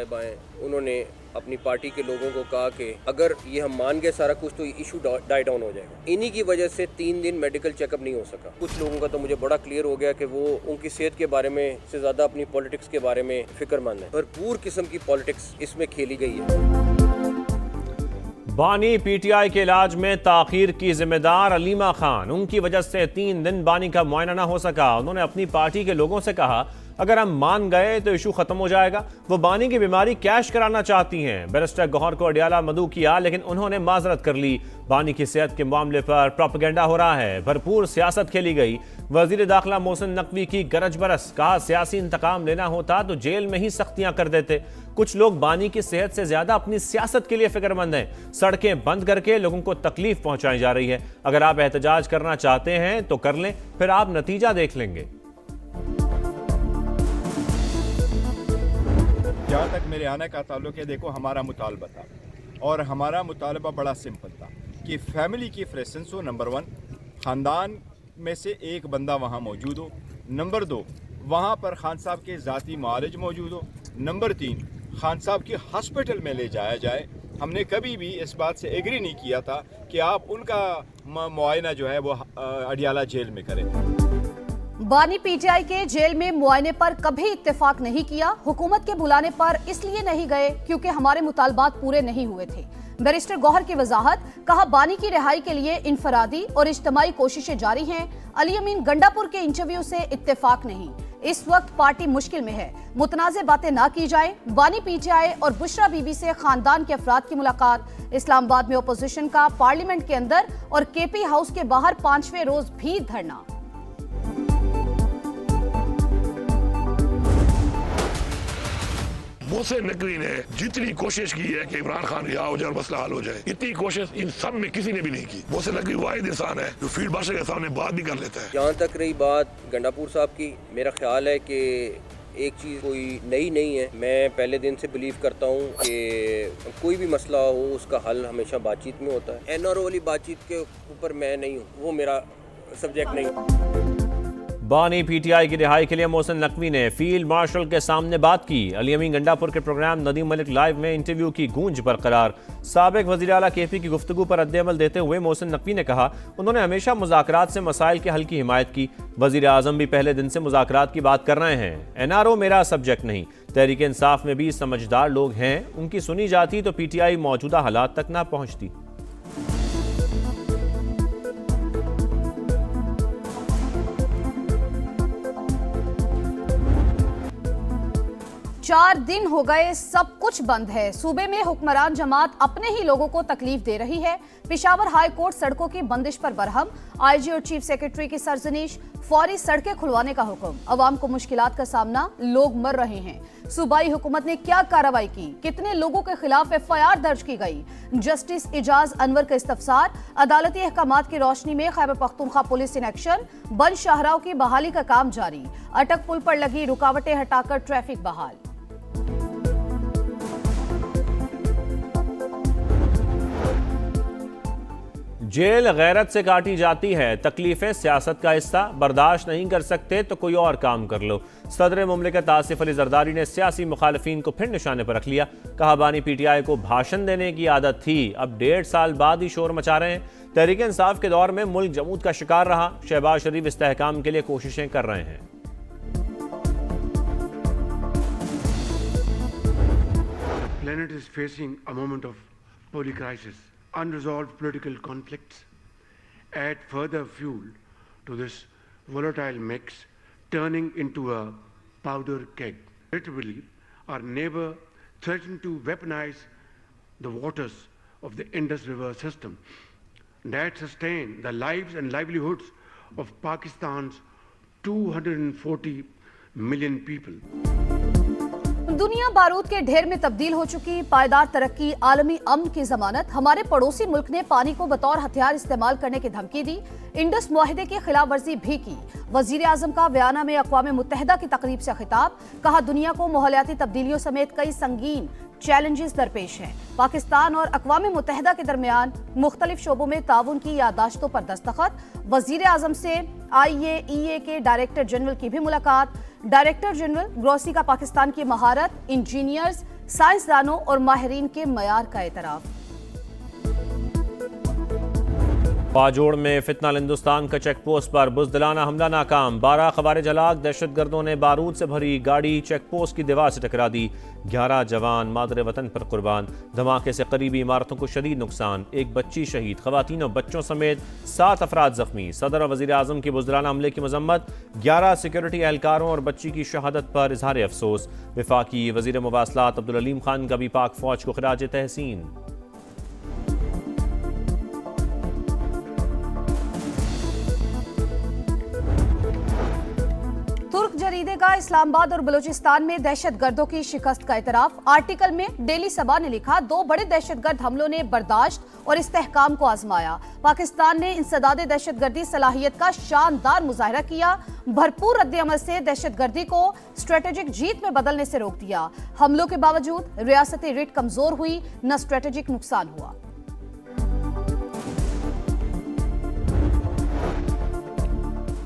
साहिबा हैं, उन्होंने अपनी पार्टी के लोगों को कहा कि अगर ये हम मान गए सारा कुछ तो इशू डाई डाउन हो जाएगा। इन्हीं की वजह से 3 दिन मेडिकल चेकअप नहीं हो सका। कुछ लोगों का तो मुझे बड़ा क्लियर हो गया कि वो उनकी सेहत के बारे में से ज़्यादा अपनी पॉलिटिक्स के बारे में फिक्रमंद है। भरपूर किस्म की पॉलिटिक्स इसमें खेली गई है। बानी पीटीआई के इलाज में ताखीर की जिम्मेदार अलीमा खान, उनकी वजह से 3 दिन बानी का मुआयना न हो सका। उन्होंने अपनी पार्टी के लोगों से कहा अगर हम मान गए तो इशू खत्म हो जाएगा। वो बानी की बीमारी कैश कराना चाहती हैं। बैरिस्टर गौहर को अडियाला मदऊ किया लेकिन उन्होंने माजरत कर ली। बानी की सेहत के मामले पर प्रोपेगेंडा हो रहा है, भरपूर सियासत खेली गई। वजीर दाखिला मोहसिन नकवी की गरज बरस, कहा सियासी इंतकाम लेना होता तो जेल में ही सख्तियां कर देते। कुछ लोग बानी की सेहत से ज्यादा अपनी सियासत के लिए फिक्रमंद हैं। सड़कें बंद करके लोगों को तकलीफ पहुंचाई जा रही है। अगर आप एहतजाज करना चाहते हैं तो कर लें, फिर आप नतीजा देख लेंगे। जहाँ तक मेरे आने का ताल्लुक है, देखो हमारा मुतालबा था और हमारा मुतालबा बड़ा सिंपल था कि फैमिली की प्रेजेंस हो। नंबर 1, ख़ानदान में से एक बंदा वहाँ मौजूद हो। नंबर 2, वहाँ पर खान साहब के ज़ाती मुआलिज मौजूद हो। नंबर 3, खान साहब की हॉस्पिटल में ले जाया जाए। हमने कभी भी इस बात से एग्री नहीं किया था कि आप उनका मुआयना जो है वो अडियाला जेल में करें। बानी पीटीआई के जेल में मुआयने पर कभी इत्तेफाक नहीं किया। हुकूमत के बुलाने पर इसलिए नहीं गए क्योंकि हमारे मुतालबात पूरे नहीं हुए थे। बैरिस्टर गौहर की वजाहत, कहा बानी की रिहाई के लिए इनफरादी और इज्तिमाई कोशिशें जारी हैं। अली अमीन गंडापुर के इंटरव्यू से इत्तेफाक नहीं। इस वक्त पार्टी मुश्किल में है, मुतनाज़े बातें ना की जाए। बानी पीटीआई और बुशरा बीबी से खानदान के अफराद की मुलाकात। इस्लामाबाद में अपोजिशन का पार्लियामेंट के अंदर और केपी हाउस के बाहर 5वें रोज भी धरना। मोहसिन नकवी ने जितनी कोशिश की है कि इमरान खान रिहा हो जाए और मसला हल हो जाए, इतनी कोशिश इन सब में किसी ने भी नहीं की। मोहसिन नकवी वाहिद इंसान है जो फील्ड मार्शल के सामने बात भी कर लेता है। जहाँ तक रही बात गंडापुर साहब की, मेरा ख्याल है कि एक चीज़ कोई नई नहीं है। मैं पहले दिन से बिलीव करता हूँ कि कोई भी मसला हो उसका हल हमेशा बातचीत में होता है। एनआरओ वाली बातचीत के ऊपर मैं नहीं हूँ, वो मेरा सब्जेक्ट नहीं। बानी पीटीआई की रिहाई के लिए मोहसिन नकवी ने फील्ड मार्शल के सामने बात की। अली अमीन गंडापुर के प्रोग्राम नदीम मलिक लाइव में इंटरव्यू की गूंज बरकरार। साबिक वज़ीर आला केपी की गुफ्तगू पर रद्द-ए-अमल देते हुए मोहसिन नकवी ने कहा उन्होंने हमेशा मुज़ाकरात से मसाइल के हल की हिमायत की। वज़ीर आज़म भी पहले दिन से मुज़ाकरात की बात कर रहे हैं। एनआरओ मेरा सब्जेक्ट नहीं। तहरीक इंसाफ में भी समझदार लोग हैं, उनकी सुनी जाती तो पीटीआई मौजूदा हालात तक ना पहुंचती। चार दिन हो गए, सब कुछ बंद है। सूबे में हुक्मरान जमात अपने ही लोगों को तकलीफ दे रही है। पेशावर हाई कोर्ट सड़कों की बंदिश पर बरहम। आईजी और चीफ सेक्रेटरी की सरजनीश, फौरी सड़कें खुलवाने का हुक्म। अवाम को मुश्किलात का सामना, लोग मर रहे हैं। सूबाई हुकूमत ने क्या कार्रवाई की, कितने लोगों के खिलाफ एफआईआर दर्ज की गई। जस्टिस इजाज अनवर का इस्तफसार। अदालती अहकामात की रोशनी में Khyber Pakhtunkhwa police in action. बंद शाहराओं की बहाली का काम जारी। अटक पुल पर लगी रुकावटें हटाकर ट्रैफिक बहाल। जेल गैरत से काटी जाती है। तकलीफें सियासत का हिस्सा, बर्दाश्त नहीं कर सकते तो कोई और काम कर लो। सदर मुमलिकत आसिफ अली जरदारी ने सियासी मुखालिफिन को फिर निशाने पर रख लिया। कहा बानी पीटीआई को भाषण देने की आदत थी, अब 1.5 साल बाद ही शोर मचा रहे हैं। तहरीक इंसाफ के दौर में मुल्क जमूद का शिकार रहा। शहबाज शरीफ इस्तेहकाम के लिए कोशिशें कर रहे हैं। planet is facing a moment of polycrisis. Unresolved political conflicts add further fuel to this volatile mix, turning into a powder keg. Literally, our neighbor threatened to weaponize the waters of the Indus River system that sustain the lives and livelihoods of Pakistan's 240 million people. दुनिया बारूद के ढेर में तब्दील हो चुकी। पायदार तरक्की, आलमी अमन की जमानत। हमारे पड़ोसी मुल्क ने पानी को बतौर हथियार इस्तेमाल करने की धमकी दी। इंडस मुआहिदे की खिलाफ वर्जी भी की। वजीर आजम का बयाना में अक़वाम मुत्तहिदा की तकरीब से खिताब। कहा दुनिया को माहौलियाती तब्दीलियों समेत कई संगीन चैलेंजेस दरपेश हैं। पाकिस्तान और अक़वाम मुत्तहिदा के दरमियान मुख्तलिफ शोबों में ताउन की याददाश्तों पर दस्तखत। वजीर आजम से IAEA के डायरेक्टर जनरल की भी मुलाकात। डायरेक्टर जनरल ग्रोसी का पाकिस्तान की महारत, इंजीनियर्स, साइंसदानों और माहिरीन के मयार का एतराफ। पाजोड़ में फितनाल हिंदुस्तान का चेक पोस्ट पर बुज़दिलाना हमला नाकाम। 12 खवारिज हलाक। दहशतगर्दों ने बारूद से भरी गाड़ी चेक पोस्ट की दीवार से टकरा दी। 11 जवान मादर वतन पर कुर्बान। धमाके से करीबी इमारतों को शदीद नुकसान। एक बच्ची शहीद। खवातीन और बच्चों समेत 7 अफराद जख्मी। सदर और वज़ीर आज़म की बुज़दिलाना हमले की मजम्मत। 11 सिक्योरिटी एहलकारों और बच्ची की शहादत पर इजहार अफसोस। वफाकी वज़ीर मुवासलात अब्दुल अलीम खान का भी पाक फौज को खिराज तहसीन। तुर्क जरीदे का इस्लामाबाद और बलूचिस्तान में दहशतगर्दों की शिकस्त का इतराफ। आर्टिकल में डेली सबा ने लिखा, 2 बड़े दहशतगर्द हमलों ने बर्दाश्त और इस्तेहकाम को आजमाया। पाकिस्तान ने इंसदादे दहशतगर्दी सलाहियत का शानदार मुजाहरा किया। भरपूर रद्द-ए-अमल से दहशतगर्दी को स्ट्रेटेजिक जीत में बदलने से रोक दिया। हमलों के बावजूद रियासती रिट कमजोर हुई, न स्ट्रेटेजिक नुकसान हुआ।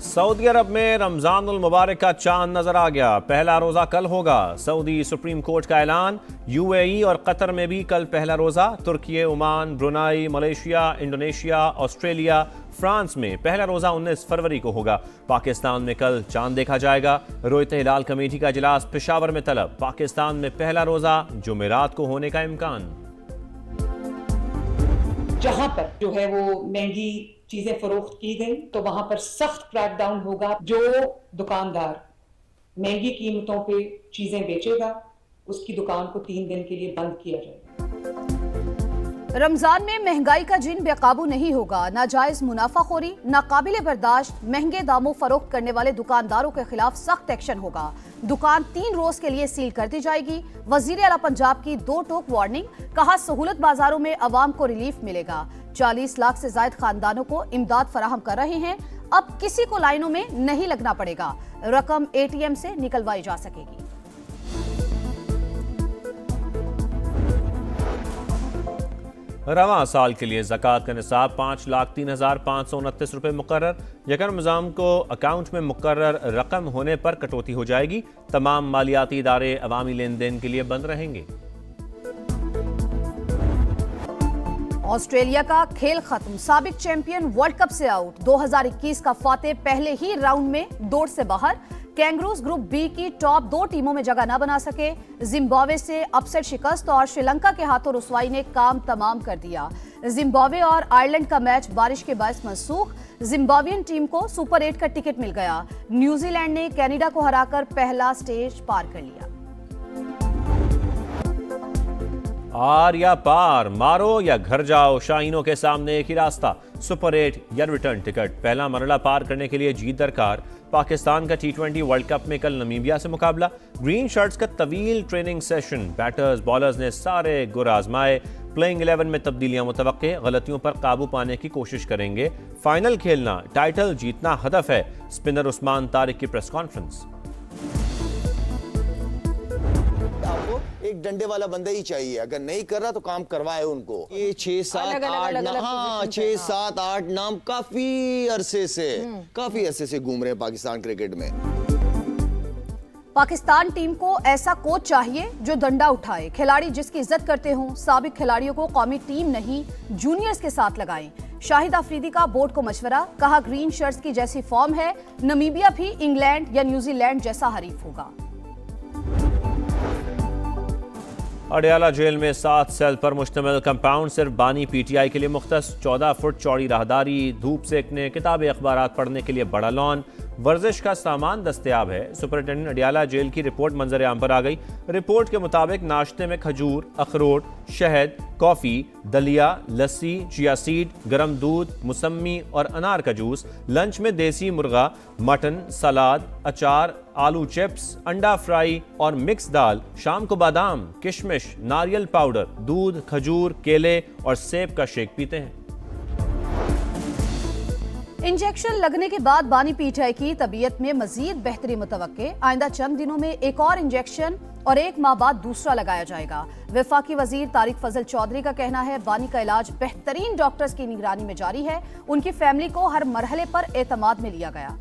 सऊदी अरब में रमजानुल मुबारक का चांद नजर आ गया। पहला रोजा कल होगा। सऊदी सुप्रीम कोर्ट का ऐलान। यूएई और कतर में भी कल पहला रोजा। तुर्की, Oman, Brunei, Malaysia, Indonesia, Australia, France में पहला रोजा 19 फरवरी को होगा। पाकिस्तान में कल चांद देखा जाएगा। रोयत हिलाल कमेटी का इजलास पेशावर में तलब। पाकिस्तान में पहला रोजा जुमेरात को होने का इम्कान। जहां पर जो है वो महंगी चीजें फरोख्त की गई तो वहां पर सख्त क्रैकडाउन होगा। जो दुकानदार महंगी कीमतों पे चीजें बेचेगा उसकी दुकान को 3 दिन के लिए बंद किया जाएगा। रमजान में महंगाई का जिन बेकाबू नहीं होगा। नाजायज मुनाफाखोरी, नाकाबिले बर्दाश्त, महंगे दामों फरोख्त करने वाले दुकानदारों के खिलाफ सख्त एक्शन होगा। दुकान 3 रोज के लिए सील कर दी जाएगी। वजीर आला पंजाब की 2 टोक वार्निंग। कहा, सहूलत बाजारों में अवाम को रिलीफ मिलेगा। 40 लाख से ज्यादा खानदानों को इमदाद फराहम कर रहे हैं। अब किसी को लाइनों में नहीं लगना पड़ेगा। रकम ATM से निकलवाई जा सकेगी। रवां साल के लिए ज़कात का निसाब 5,03,529 रुपये मुकर्रर। यकम रमज़ान को अकाउंट में मुकर्रर रकम होने पर कटौती हो जाएगी। तमाम मालियाती इदारे अवामी लेन देन के लिए बंद रहेंगे। ऑस्ट्रेलिया का खेल खत्म। साबिक चैंपियन वर्ल्ड कप से आउट। 2021 का फातेह पहले ही राउंड में दौड़ से बाहर। कैंगरूज ग्रुप बी की टॉप 2 टीमों में जगह न बना सके। जिम्बाब्वे से अपसेट शिकस्त और श्रीलंका के हाथों रुसवाई ने काम तमाम कर दिया। जिम्बाब्वे और आयरलैंड का मैच बारिश के बायस मनसूख। जिम्बाब्वियन टीम को सुपर 8 का टिकट मिल गया। न्यूजीलैंड ने कनाडा को हराकर पहला स्टेज पार कर लिया। आर या पार, मारो या घर जाओ, शाहीनों के सामने एक ही रास्ता, सुपर 8 या रिटर्न टिकट। पहला मरहला पार करने के लिए जीत दरकार। पाकिस्तान का T20 वर्ल्ड कप में कल नमीबिया से मुकाबला। ग्रीन शर्ट्स का तवील ट्रेनिंग सेशन। बैटर्स बॉलर्स ने सारे गुर आजमाए। प्लेइंग 11 में तब्दीलियां मुतवक्के। गलतियों पर काबू पाने की कोशिश करेंगे। फाइनल खेलना, टाइटल जीतना हदफ है। स्पिनर उस्मान तारिक की प्रेस कॉन्फ्रेंस। आपको एक डंडे वाला बंदा ही चाहिए। अगर नहीं कर रहा तो काम करवाए उनको। ये 6-7-8 नाम काफी अरसे से घूम रहे हैं पाकिस्तान क्रिकेट में। पाकिस्तान टीम को ऐसा कोच चाहिए जो डंडा उठाए, खिलाड़ी जिसकी इज्जत करते हों। साबिक खिलाड़ियों को कौमी टीम नहीं, जूनियर्स के साथ लगाएं। शाहिद अफरीदी का बोर्ड को मशवरा। कहा, ग्रीन शर्ट्स की जैसी फॉर्म है, नमीबिया भी इंग्लैंड या न्यूजीलैंड जैसा हरीफ होगा। अडयाला जेल में 7 सेल पर मुश्तमिल कंपाउंड सिर्फ बानी PTI के लिए मुख्तस। 14 फुट चौड़ी राहदारी, धूप सेकने, किताबें अखबारात पढ़ने के लिए बड़ा लॉन, वर्जिश का सामान दस्तयाब है। सुपरिटेंडेंट अडयाला जेल की रिपोर्ट मंजर आम पर आ गई। रिपोर्ट के मुताबिक नाश्ते में खजूर, अखरोट, शहद, कॉफ़ी, दलिया, लस्सी, चिया सीड, गर्म दूध, मुसम्मी और अनार का जूस। लंच में देसी मुर्गा, मटन, सलाद, अचार, आलू चिप्स, अंडा फ्राई और मिक्स दाल। शाम को बादाम, किशमिश, नारियल पाउडर, दूध, खजूर, केले और सेब का शेक पीते हैं। इंजेक्शन लगने के बाद बानी PTI की तबीयत में मजीद बेहतरी मुतवक्के। आइंदा चंद दिनों में एक और इंजेक्शन और 1 माह बाद दूसरा लगाया जाएगा। वफाकी वजीर तारिक फजल चौधरी का कहना है, बानी का इलाज बेहतरीन डॉक्टर्स की निगरानी में जारी है। उनकी फैमिली को हर मरहले पर एतमाद में लिया गया।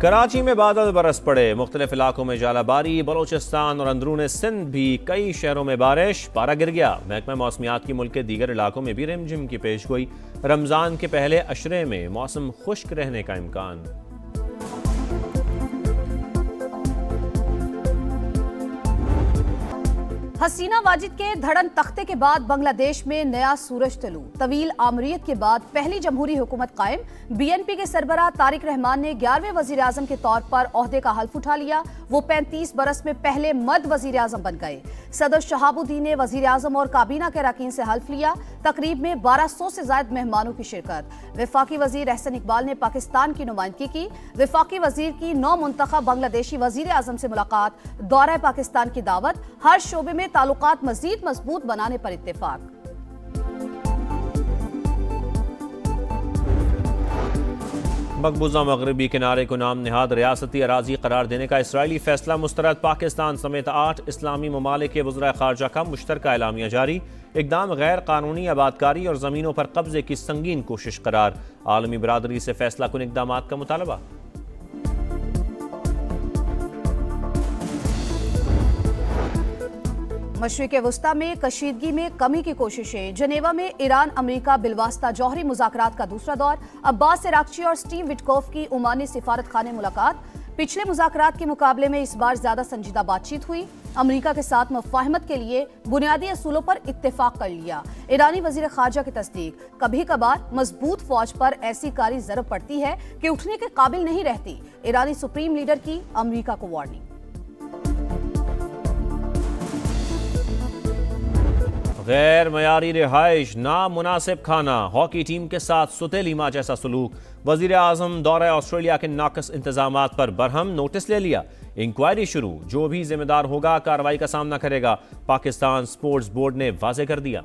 कराची में बादल बरस पड़े, मुख्तलिफ इलाकों में जालाबारी, बलोचिस्तान और अंदरून सिंध भी कई शहरों में बारिश, पारा गिर गया। महकमा मौसमियात की मुल्क के दीगर इलाकों में भी रिमझिम की पेशगोई। रमजान के पहले अशरे में मौसम खुश्क रहने का इम्कान। हसीना वाजिद के धड़न तख्ते के बाद बांग्लादेश में नया सूरज तलू। तवील आमरीत के बाद पहली जमहूरी हुकूमत कायम। बीएनपी के सरबराह तारिक रहमान ने 11वें वजीर आजम के तौर पर ओहदे का हल्फ उठा लिया। वो 35 बरस में पहले मर्द वजीर आजम बन गए। सदर शहाबुद्दीन ने वजीर आजम और काबीना के अरकान से हल्फ लिया। तकरीब में 1200 से ज्यादा मेहमानों की शिरकत। वफाकी वजीर एहसन इकबाल ने पाकिस्तान की नुमाइंदगी की। वफाकी वजीर की नौ मुंतखब बांग्लादेशी वजीर आजम से मुलाकात, दौरा पाकिस्तान की दावत, हर शोबे में ताल्लुकात मजीद मजबूत बनाने पर इत्तेफाक। मकबूजा मगरबी किनारे को नाम निहाद रियासती अराजी करार देने का इसराइली फैसला मुस्तरद। पाकिस्तान समेत 8 इस्लामी ममालिक के वज़राए ख़ारजा का मुश्तरका एलामिया जारी। इक़दाम गैर कानूनी आबादकारी और ज़मीनों पर कब्जे की संगीन कोशिश करार। आलमी बरादरी से फैसला कुन इक़दामात का मुतालबा। मशरिक़ वस्ता में कशीदगी में कमी की कोशिशें। जनेवा में ईरान अमेरिका बिलवास्ता जौहरी मुज़ाकरात का दूसरा दौर। अब्बास इराक़ची और स्टीव विटकोफ की ओमानी सिफारत खाने मुलाकात। पिछले मुज़ाकरात के मुकाबले में इस बार ज्यादा संजीदा बातचीत हुई। अमेरिका के साथ मुफ़ाहमत के लिए बुनियादी असूलों पर इत्तेफाक कर लिया। ईरानी वज़ीर ख़ारजा की तस्दीक। कभी कभार मजबूत फौज पर ऐसी कारी ज़रब पड़ती है कि उठने के काबिल नहीं रहती। ईरानी सुप्रीम लीडर की अमेरिका को वार्निंग। गैर मयारी रिहाइश, नामुनासिब खाना, हॉकी टीम के साथ सुतेली माँ जैसा सलूक। वजीर आजम दौरा ऑस्ट्रेलिया के नाकस इंतजामात पर बरहम, नोटिस ले लिया। इंक्वायरी शुरू, जो भी जिम्मेदार होगा कार्रवाई का सामना करेगा। पाकिस्तान स्पोर्ट्स बोर्ड ने वाजे कर दिया।